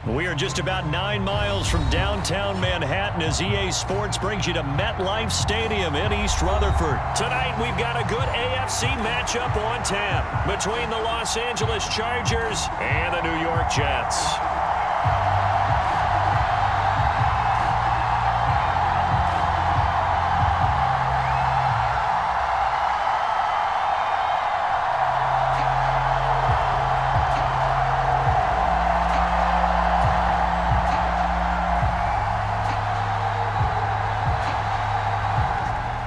We are just about 9 miles from downtown Manhattan as EA Sports brings you to MetLife Stadium in East Rutherford. Tonight, we've got a good AFC matchup on tap between the Los Angeles Chargers and the New York Jets.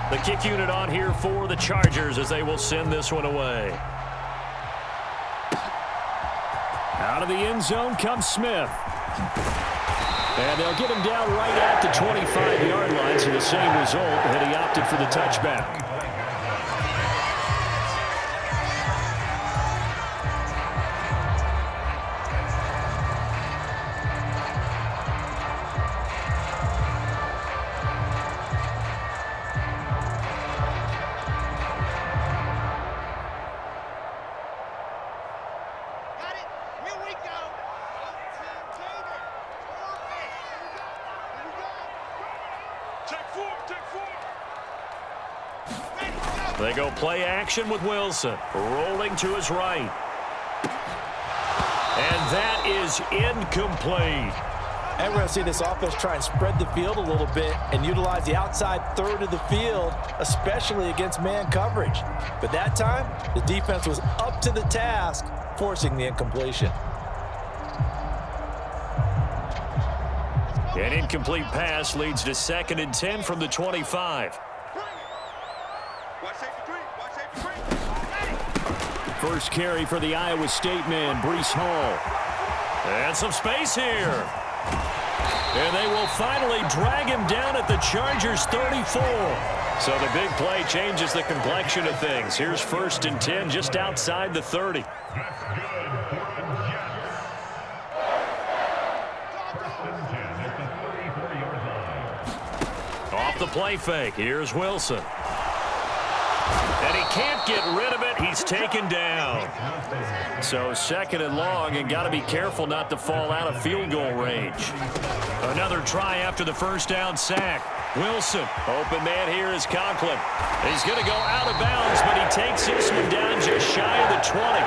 The kick unit on here for the Chargers as they will send this one away. Out of the end zone comes Smith. And they'll get him down right at the 25-yard line, so the same result had he opted for the touchback. They go play action with Wilson, rolling to his right. And that is incomplete. And we're going to see this offense try and spread the field a little bit and utilize the outside third of the field, especially against man coverage. But that time, the defense was up to the task, forcing the incompletion. An incomplete pass leads to 2nd and 10 from the 25. First carry for the Iowa State man, Breece Hall. And some space here. And they will finally drag him down at the Chargers 34. So the big play changes the complexion of things. Here's 1st and 10 just outside the 30. Off the play fake. Here's Wilson. And he can't get rid of it. He's taken down. So 2nd and long, and got to be careful not to fall out of field goal range. Another try after the first down sack. Wilson, open man here is Conklin. He's going to go out of bounds, but he takes this one down just shy of the 20.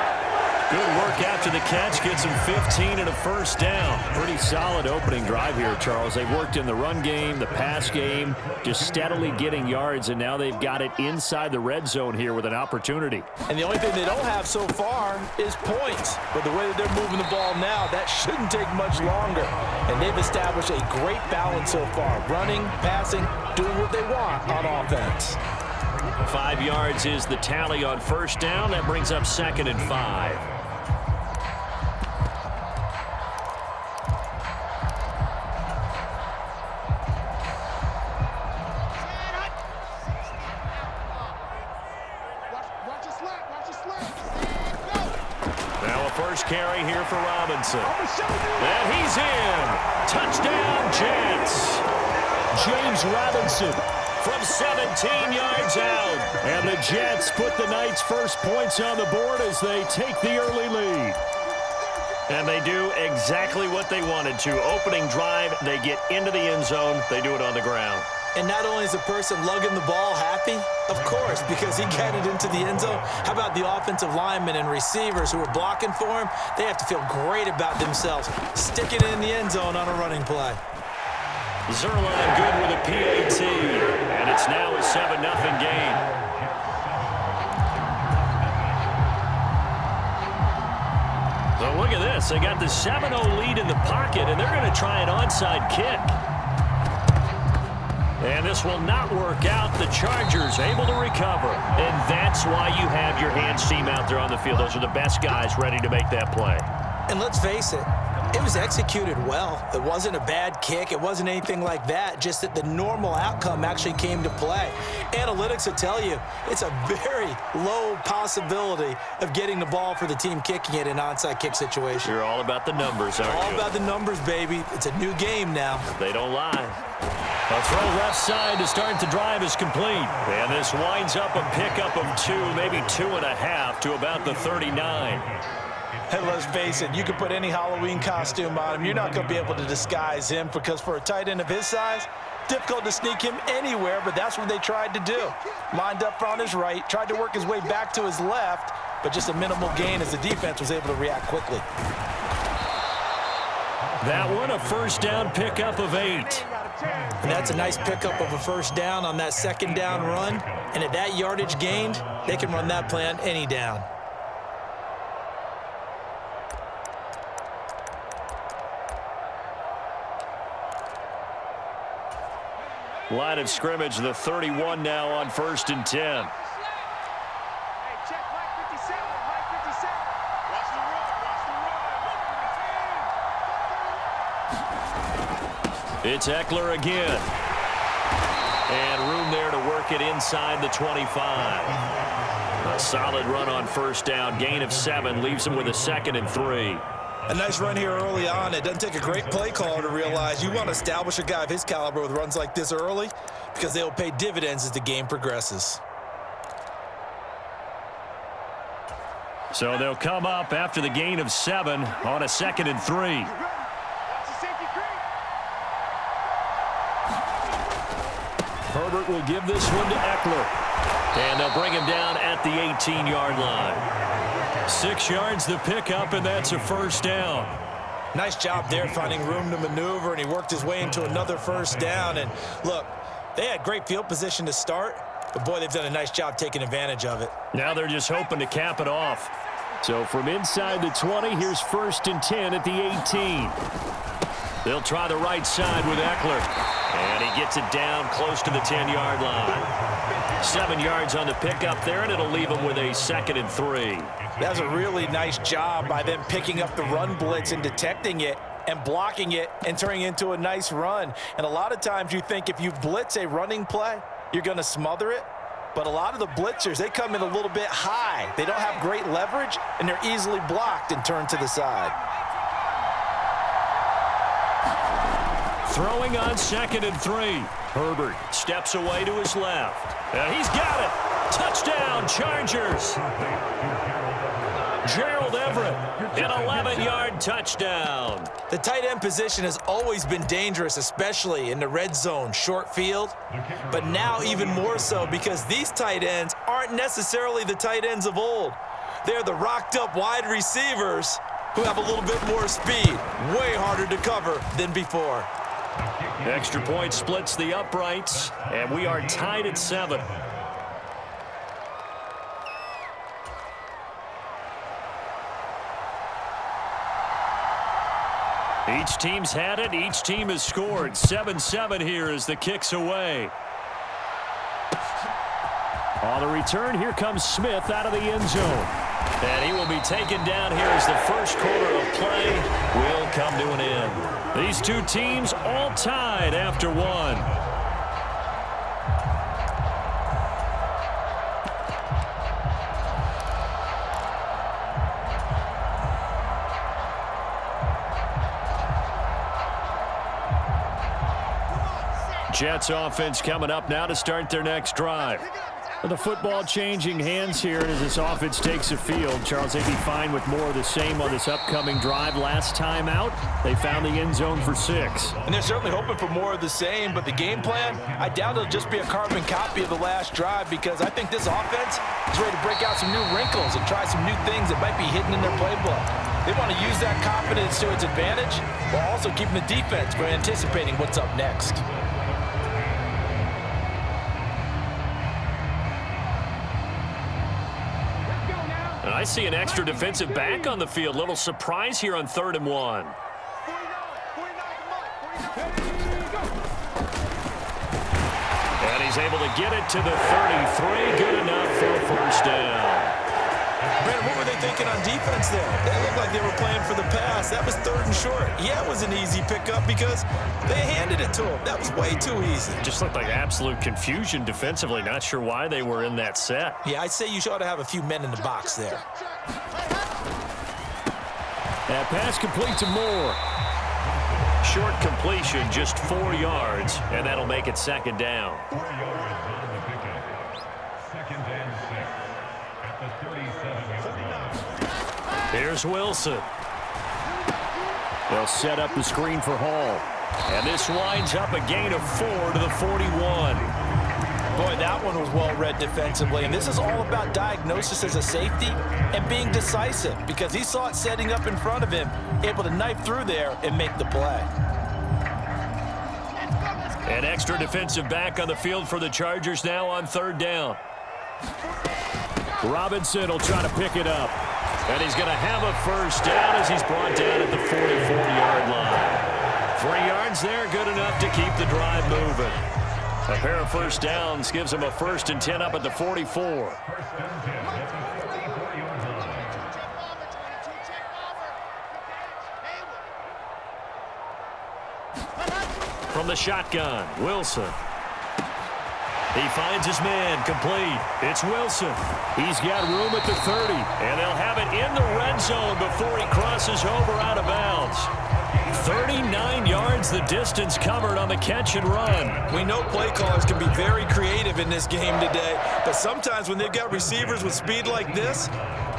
Good work after the catch, gets him 15 and a first down. Pretty solid opening drive here, Charles. They've worked in the run game, the pass game, just steadily getting yards, and now they've got it inside the red zone here with an opportunity. And the only thing they don't have so far is points. But the way that they're moving the ball now, that shouldn't take much longer. And they've established a great balance so far. Running, passing, doing what they want on offense. 5 yards is the tally on first down. That brings up 2nd and 5. First carry here for Robinson. And he's in. Touchdown, Jets. James Robinson from 17 yards out. And the Jets put the Knights' first points on the board as they take the early lead. And they do exactly what they wanted to. Opening drive, they get into the end zone. They do it on the ground. And not only is the person lugging the ball happy, of course, because he got it into the end zone. How about the offensive linemen and receivers who are blocking for him? They have to feel great about themselves, sticking it in the end zone on a running play. Zerline good with a PAT, and it's now a 7-0 game. So look at this. They got the 7-0 lead in the pocket, and they're going to try an onside kick. And this will not work out. The Chargers able to recover. And that's why you have your hands team out there on the field. Those are the best guys ready to make that play. And let's face it, it was executed well. It wasn't a bad kick. It wasn't anything like that. Just that the normal outcome actually came to play. Analytics will tell you it's a very low possibility of getting the ball for the team kicking it in an onside kick situation. You're all about the numbers, aren't you? All about the numbers, baby. It's a new game now. They don't lie. A throw left side to start the drive is complete. And this winds up a pickup of 2, maybe 2.5 to about the 39. And let's face it, you can put any Halloween costume on him. You're not going to be able to disguise him because for a tight end of his size, difficult to sneak him anywhere, but that's what they tried to do. Lined up on his right, tried to work his way back to his left, but just a minimal gain as the defense was able to react quickly. That one, a first down pickup of 8. And that's a nice pickup of a first down on that second down run. And at that yardage gained, they can run that play on any down. Line of scrimmage, the 31 now on 1st and 10. It's Eckler again. And room there to work it inside the 25. A solid run on first down. Gain of 7 leaves him with a 2nd and 3. A nice run here early on. It doesn't take a great play caller to realize you want to establish a guy of his caliber with runs like this early because they'll pay dividends as the game progresses. So they'll come up after the gain of 7 on a 2nd and 3. Herbert will give this one to Eckler. And they'll bring him down at the 18-yard line. 6 yards the pickup, and that's a first down. Nice job there finding room to maneuver, and he worked his way into another first down. And look, they had great field position to start, but boy, they've done a nice job taking advantage of it. Now they're just hoping to cap it off. So from inside the 20, here's 1st and 10 at the 18. They'll try the right side with Eckler. And he gets it down close to the 10-yard line. 7 yards on the pickup there, and it'll leave him with a 2nd and 3. That's a really nice job by them picking up the run blitz and detecting it and blocking it and turning it into a nice run. And a lot of times you think if you blitz a running play, you're going to smother it. But a lot of the blitzers, they come in a little bit high. They don't have great leverage, and they're easily blocked and turned to the side. Throwing on 2nd and 3. Herbert steps away to his left. And he's got it. Touchdown, Chargers. Gerald Everett, an 11-yard touchdown. The tight end position has always been dangerous, especially in the red zone, short field. But now even more so because these tight ends aren't necessarily the tight ends of old. They're the rocked-up wide receivers who have a little bit more speed. Way harder to cover than before. Extra point splits the uprights, and we are tied at 7. Each team's had it. Each team has scored. 7-7 here as the kick's away. On the return, here comes Smith out of the end zone. And he will be taken down here as the first quarter of play will come to an end. These two teams all tied after 1. Jets offense coming up now to start their next drive. The football changing hands here as this offense takes the field. Charles, they'd be fine with more of the same on this upcoming drive. Last time out, they found the end zone for 6. And they're certainly hoping for more of the same, but the game plan, I doubt it'll just be a carbon copy of the last drive because I think this offense is ready to break out some new wrinkles and try some new things that might be hidden in their playbook. They want to use that confidence to its advantage while also keeping the defense from anticipating what's up next. And I see an extra defensive back on the field. Little surprise here on 3rd and 1. And he's able to get it to the 33. Good enough for a first down. Brandon, what were they thinking on defense there? They looked like they were playing for the pass. That was 3rd and short. Yeah, it was an easy pickup because they handed it to him. That was way too easy. Just looked like absolute confusion defensively. Not sure why they were in that set. Yeah, I'd say you ought to have a few men in the box there. That pass complete to Moore. Short completion, just 4 yards, and that'll make it 2nd down. 4 yards on the pickup. 2nd and 6 at the 37-yard line. Here's Wilson. They'll set up the screen for Hall. And this winds up a gain of 4 to the 41. Boy, that one was well read defensively. And this is all about diagnosis as a safety and being decisive, because he saw it setting up in front of him, able to knife through there and make the play. An extra defensive back on the field for the Chargers now on 3rd down. Robinson will try to pick it up. And he's going to have a first down as he's brought down at the 44-yard line. 3 yards there, good enough to keep the drive moving. A pair of first downs gives him a 1st and 10 up at the 44. From the shotgun, Wilson. He finds his man, complete. It's Wilson. He's got room at the 30, and they'll have it in the red zone before he crosses over out of bounds. 39 yards the distance covered on the catch and run. We know play callers can be very creative in this game today, but sometimes when they've got receivers with speed like this,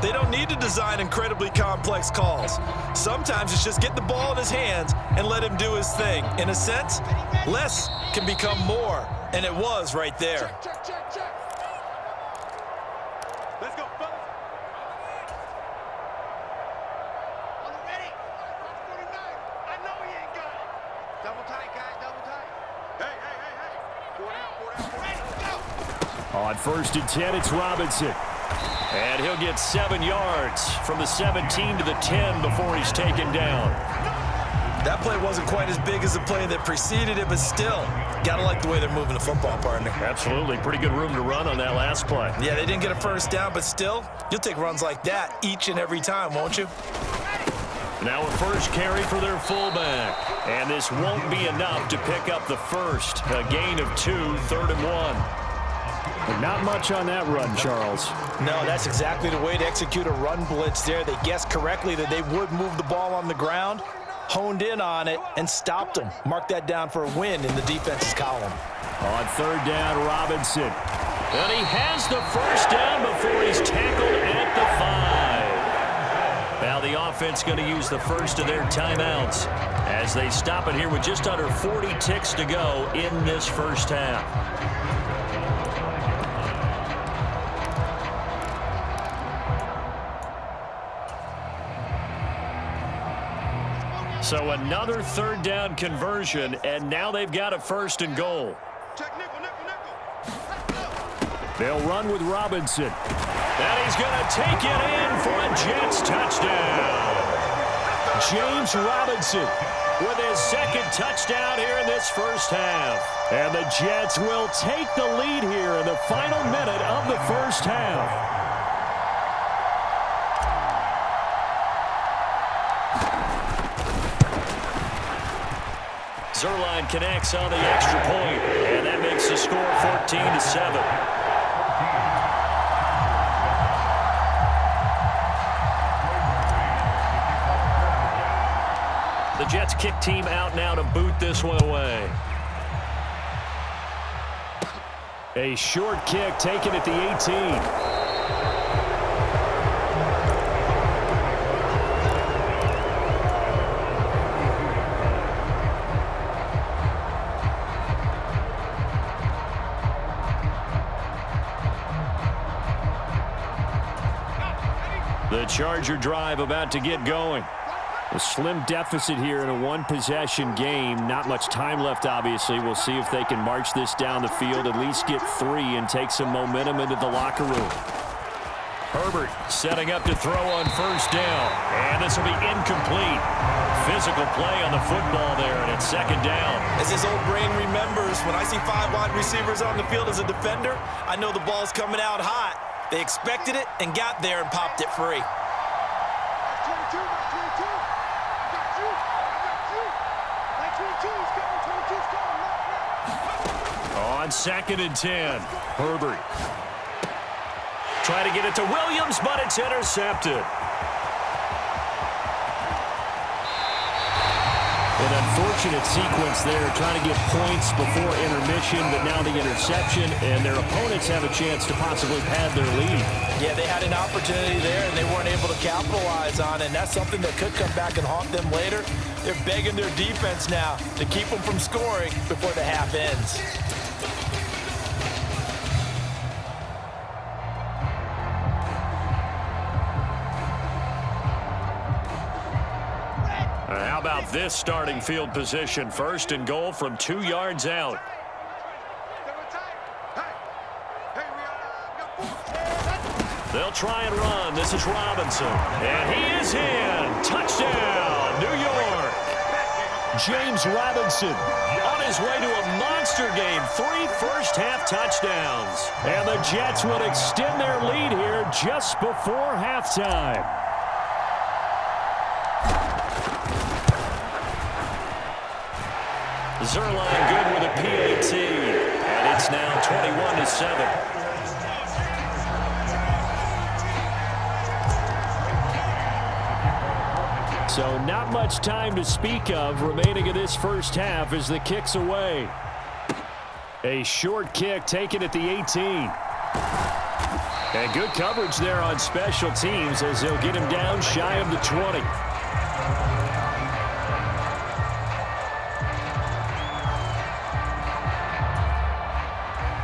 they don't need to design incredibly complex calls. Sometimes it's just get the ball in his hands and let him do his thing. In a sense, less can become more, and it was right there. Let's go, fellas. On the ready. 49. I know he ain't got it. Double tight, guys, double tight. Hey. 4 down. Ready, go. On 1st and 10, it's Robinson. And he'll get 7 yards from the 17 to the 10 before he's taken down. That play wasn't quite as big as the play that preceded it, but still, gotta like the way they're moving the football, partner. Absolutely. Pretty good room to run on that last play. Yeah, they didn't get a first down, but still, you'll take runs like that each and every time, won't you? Now a first carry for their fullback. And this won't be enough to pick up the first. A gain of 2, 3rd and 1. But not much on that run, Charles. No, that's exactly the way to execute a run blitz there. They guessed correctly that they would move the ball on the ground, honed in on it, and stopped them. Mark that down for a win in the defense's column. On 3rd down, Robinson. And he has the first down before he's tackled at the 5. Now the offense going to use the first of their timeouts as they stop it here with just under 40 ticks to go in this first half. So another 3rd down conversion, and now they've got a 1st and goal. Check nickel. They'll run with Robinson. And he's going to take it in for a Jets touchdown. James Robinson with his 2nd touchdown here in this first half. And the Jets will take the lead here in the final minute of the first half. Zerline connects on the extra point, and that makes the score 14-7. The Jets kick team out now to boot this one away. A short kick taken at the 18. The Charger drive about to get going. A slim deficit here in a one-possession game. Not much time left, obviously. We'll see if they can march this down the field, at least get 3, and take some momentum into the locker room. Herbert setting up to throw on 1st down. And this will be incomplete. Physical play on the football there, and it's 2nd down. As his old brain remembers, when I see 5 wide receivers on the field as a defender, I know the ball's coming out hot. They expected it and got there and popped it free. On 2nd and 10, Herbert. Try to get it to Williams, but it's intercepted. An unfortunate sequence there, trying to get points before intermission, but now the interception, and their opponents have a chance to possibly pad their lead. Yeah, they had an opportunity there, and they weren't able to capitalize on it, and that's something that could come back and haunt them later. They're begging their defense now to keep them from scoring before the half ends. How about this starting field position? First and goal from 2 yards out. They'll try and run. This is Robinson. And he is in. Touchdown, New York. James Robinson on his way to a monster game. 3 first-half touchdowns. And the Jets would extend their lead here just before halftime. Zerline good with a PAT, and it's now 21-7. So not much time to speak of remaining in this first half as the kick's away. A short kick taken at the 18. And good coverage there on special teams as they'll get him down shy of the 20.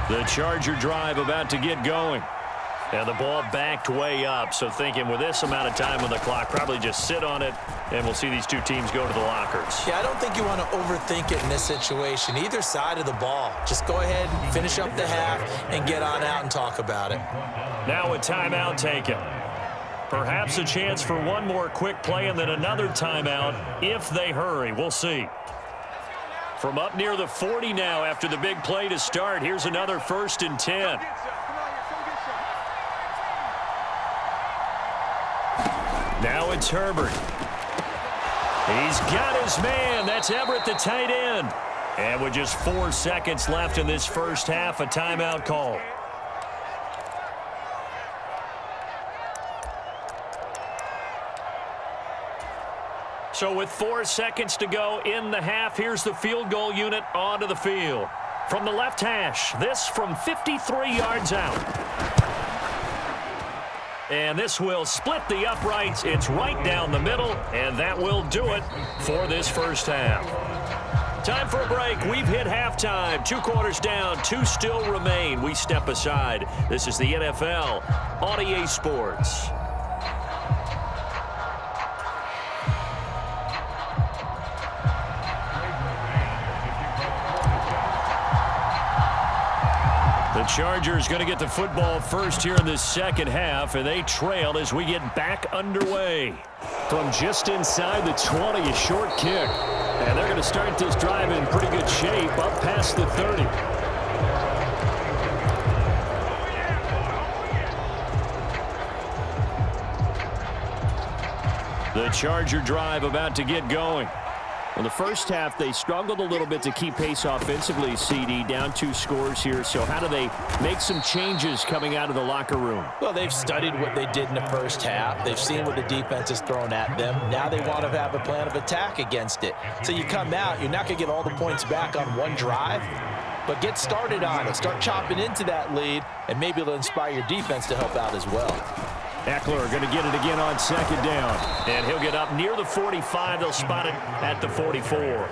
The Charger drive about to get going. And the ball backed way up. So thinking with this amount of time on the clock, probably just sit on it, and we'll see these two teams go to the lockers. Yeah, I don't think you want to overthink it in this situation. Either side of the ball. Just go ahead, finish up the half, and get on out and talk about it. Now a timeout taken. Perhaps a chance for one more quick play and then another timeout if they hurry. We'll see. From up near the 40 now after the big play to start. Here's another 1st and 10. Now it's Herbert. He's got his man. That's Everett, the tight end. And with just 4 seconds left in this first half, a timeout call. So with 4 seconds to go in the half, here's the field goal unit onto the field. From the left hash, this from 53 yards out. And this will split the uprights. It's right down the middle, and that will do it for this first half. Time for a break. We've hit halftime. 2 quarters down, 2 still remain. We step aside. This is the NFL on EA Sports. The Chargers going to get the football first here in this second half, and they trail as we get back underway. From just inside the 20, a short kick. And they're going to start this drive in pretty good shape up past the 30. The Charger drive about to get going. In the first half, they struggled a little bit to keep pace offensively, CD, down 2 scores here. So how do they make some changes coming out of the locker room? Well, they've studied what they did in the first half. They've seen what the defense has thrown at them. Now they want to have a plan of attack against it. So you come out, you're not going to get all the points back on one drive, but get started on it. Start chopping into that lead, and maybe it'll inspire your defense to help out as well. Eckler going to get it again on second down. And he'll get up near the 45. They'll spot it at the 44.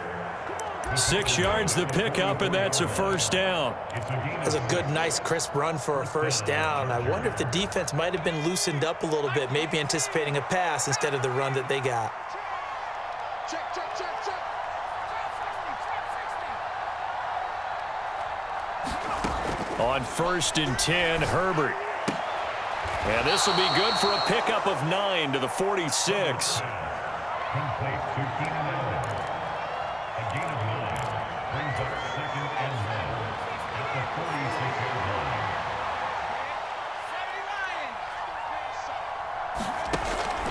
6 yards the pickup, and that's a first down. That's a good, nice, crisp run for a first down. I wonder if the defense might have been loosened up a little bit, maybe anticipating a pass instead of the run that they got. Check, check, check, check. On 1st and 10, Herbert. And this will be good for a pickup of 9 to the 46.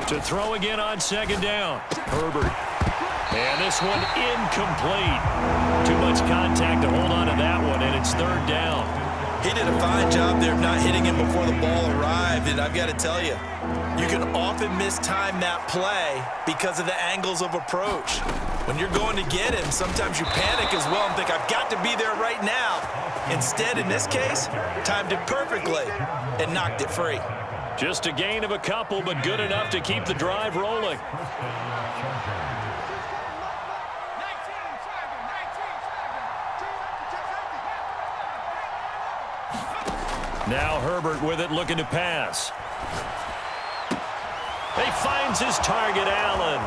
To throw again on second down, Herbert. And this one incomplete. Too much contact to hold on to that one, and it's 3rd down. He did did a fine job there of not hitting him before the ball arrived, and I've got to tell you, you can often mistime that play because of the angles of approach. When you're going to get him, sometimes you panic as well and think, I've got to be there right now. Instead, in this case, timed it perfectly and knocked it free. Just a gain of a couple, but good enough to keep the drive rolling. Now Herbert with it, looking to pass. He finds his target, Allen.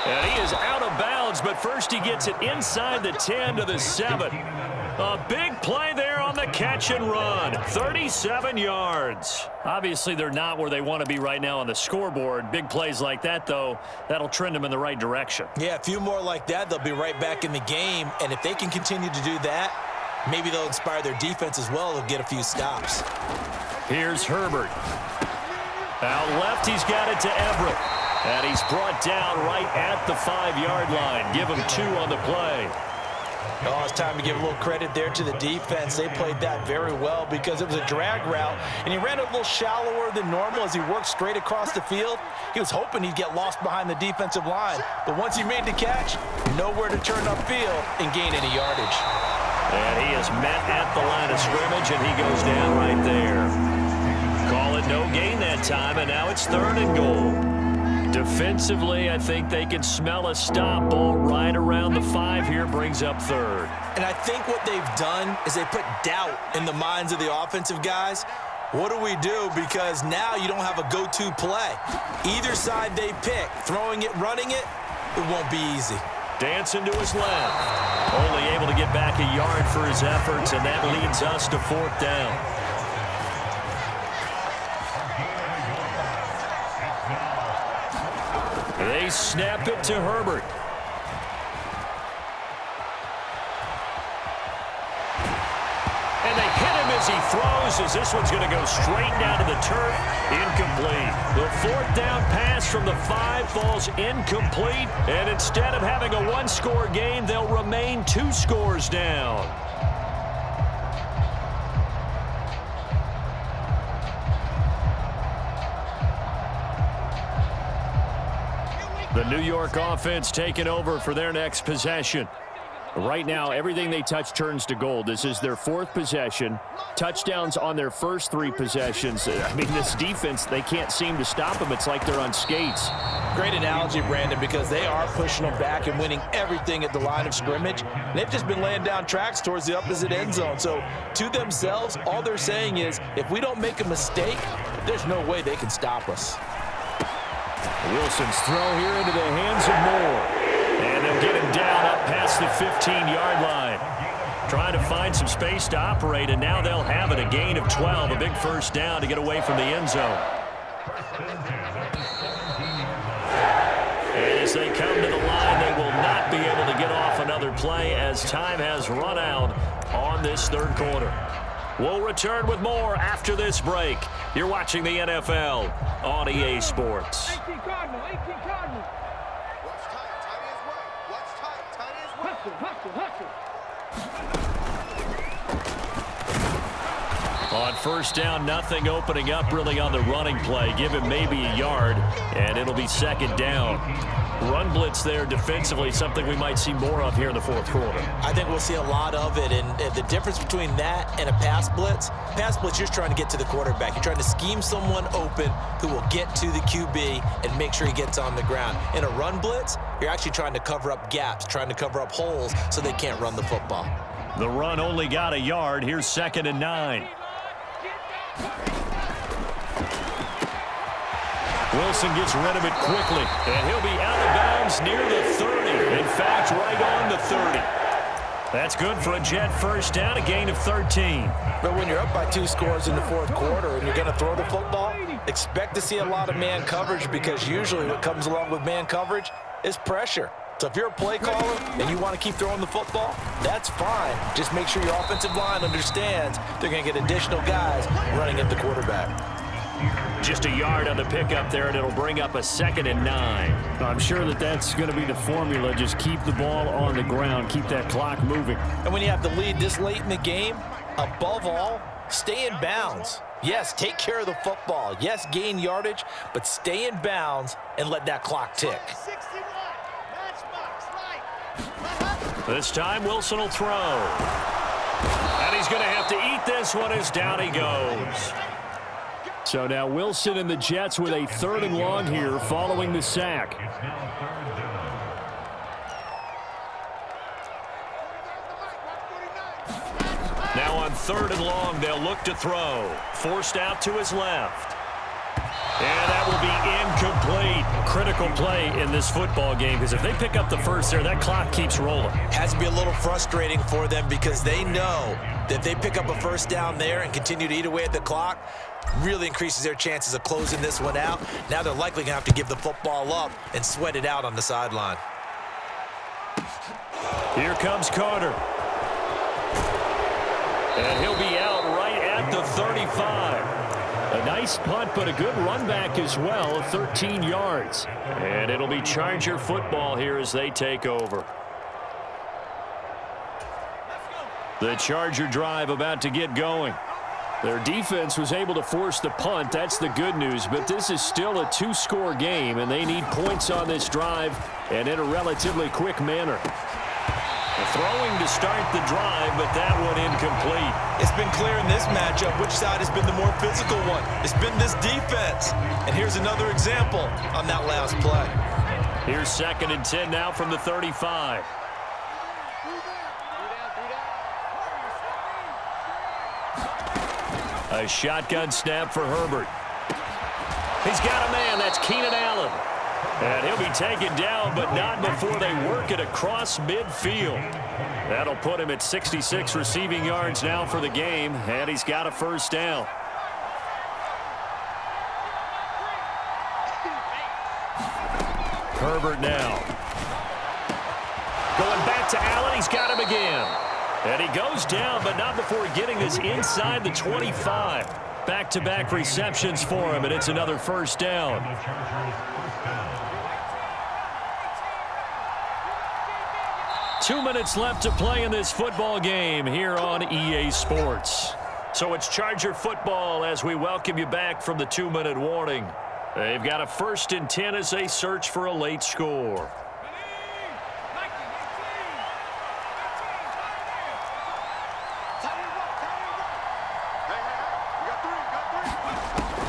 And he is out of bounds, but first he gets it inside the 10 to the 7. A big play there on the catch and run. 37 yards. Obviously, they're not where they want to be right now on the scoreboard. Big plays like that, though, that'll trend them in the right direction. Yeah, a few more like that, they'll be right back in the game. And if they can continue to do that, maybe they'll inspire their defense as well. They'll get a few stops. Here's Herbert. Out left, he's got it to Everett. And he's brought down right at the 5-yard line. Give him 2 on the play. Oh, it's time to give a little credit there to the defense. They played that very well because it was a drag route, and he ran a little shallower than normal as he worked straight across the field. He was hoping he'd get lost behind the defensive line, but once he made the catch, nowhere to turn upfield and gain any yardage. And he is met at the line of scrimmage, and he goes down right there. Call it no gain that time, and now it's 3rd and goal. Defensively, I think they can smell a stop. Ball right around the 5 here, brings up 3rd. And I think what they've done is they put doubt in the minds of the offensive guys. What do we do? Because now you don't have a go-to play. Either side they pick, throwing it, running it, it won't be easy. Dancing to his left. Only able to get back a yard for his efforts, and that leads us to 4th down. They snap it to Herbert. And they hit him as he throws, as this one's going to go straight down to the turf. Incomplete. The 4th down pass from the 5 falls incomplete. And instead of having a 1-score game, they'll remain 2 scores down. The New York offense taking over for their next possession. Right now, everything they touch turns to gold. This is their 4th possession. Touchdowns on their first 3 possessions. I mean, this defense, they can't seem to stop them. It's like they're on skates. Great analogy, Brandon, because they are pushing them back and winning everything at the line of scrimmage. They've just been laying down tracks towards the opposite end zone. So, to themselves, all they're saying is, if we don't make a mistake, there's no way they can stop us. Wilson's throw here into the hands of Moore. And they'll get him down up past the 15-yard line. Trying to find some space to operate, and now they'll have it. A gain of 12, a big first down to get away from the end zone. And as they come to the line, they will not be able to get off another play as time has run out on this 3rd quarter. We'll return with more after this break. You're watching the NFL on EA Sports. 18 Cardinal, 18 Cardinal. What's tight? Tight is right. What's tight? Tight is right. Hustle, hustle. On first down, nothing opening up really on the running play. Give him maybe a yard, and it'll be 2nd down. Run blitz there defensively, something we might see more of here in the 4th quarter. I think we'll see a lot of it, and the difference between that and a pass blitz, you're just trying to get to the quarterback. You're trying to scheme someone open who will get to the QB and make sure he gets on the ground. In a run blitz, you're actually trying to cover up gaps, trying to cover up holes so they can't run the football. The run only got a yard. Here's 2nd and 9. Wilson gets rid of it quickly, and he'll be out of bounds near the 30. In fact, right on the 30. That's good for a Jet first down, a gain of 13. But when you're up by 2 scores in the 4th quarter and you're going to throw the football, expect to see a lot of man coverage, because usually what comes along with man coverage is pressure. So if you're a play caller and you want to keep throwing the football, that's fine. Just make sure your offensive line understands they're going to get additional guys running at the quarterback. Just a yard on the pickup there, and it'll bring up a 2nd and 9. I'm sure that's going to be the formula. Just keep the ball on the ground. Keep that clock moving. And when you have the lead this late in the game, Above all, stay in bounds. Yes, take care of the football. Yes, gain yardage, but stay in bounds and let that clock tick. 61. Matchbox, right. This time, Wilson will throw. And he's going to have to eat this one as down he goes. So now Wilson and the Jets with a 3rd and long here following the sack. Now on 3rd and long, they'll look to throw. Forced out to his left. And that will be incomplete. Critical play in this football game, because if they pick up the first there, that clock keeps rolling. Has to be a little frustrating for them because they know that if they pick up a first down there and continue to eat away at the clock, really increases their chances of closing this one out. Now they're likely going to have to give the football up and sweat it out on the sideline. Here comes Carter. And he'll be out right at the 35. A nice punt, but a good run back as well, 13 yards. And it'll be Charger football here as they take over. The Charger drive about to get going. Their defense was able to force the punt. That's the good news, but this is still a 2-score game, and they need points on this drive and in a relatively quick manner. Throwing to start the drive, but that one incomplete. It's been clear in this matchup which side has been the more physical one. It's been this defense. And here's another example on that last play. Here's 2nd and 10 now from the 35. A shotgun snap for Herbert. He's got a man. That's Keenan Allen. And he'll be taken down, but not before they work it across midfield. That'll put him at 66 receiving yards now for the game, and he's got a first down. Herbert now. Going back to Allen. He's got him again. And he goes down, but not before getting this inside the 25. Back-to-back receptions for him, and it's another first down. Two minutes left to play in this football game here on EA Sports. So it's Charger football as we welcome you back from the 2-minute warning. They've got a 1st and 10 as they search for a late score.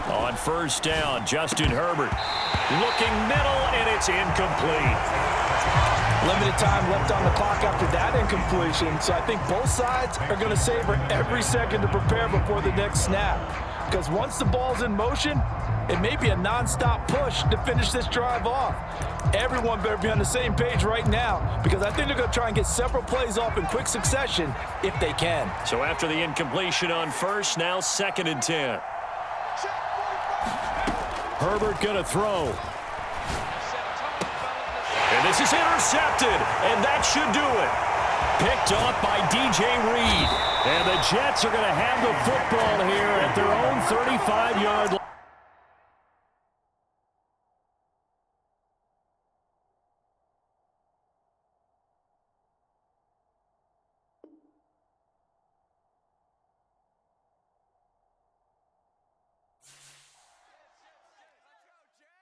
On first down, Justin Herbert looking middle, and it's incomplete. Limited time left on the clock after that incompletion, so I think both sides are going to savor every second to prepare before the next snap. Because once the ball's in motion, it may be a nonstop push to finish this drive off. Everyone better be on the same page right now, because I think they're going to try and get several plays off in quick succession if they can. So after the incompletion on first, now 2nd and 10. Herbert going to throw. And this is intercepted, and that should do it. Picked off by DJ Reed. And the Jets are going to have the football here at their own 35-yard line.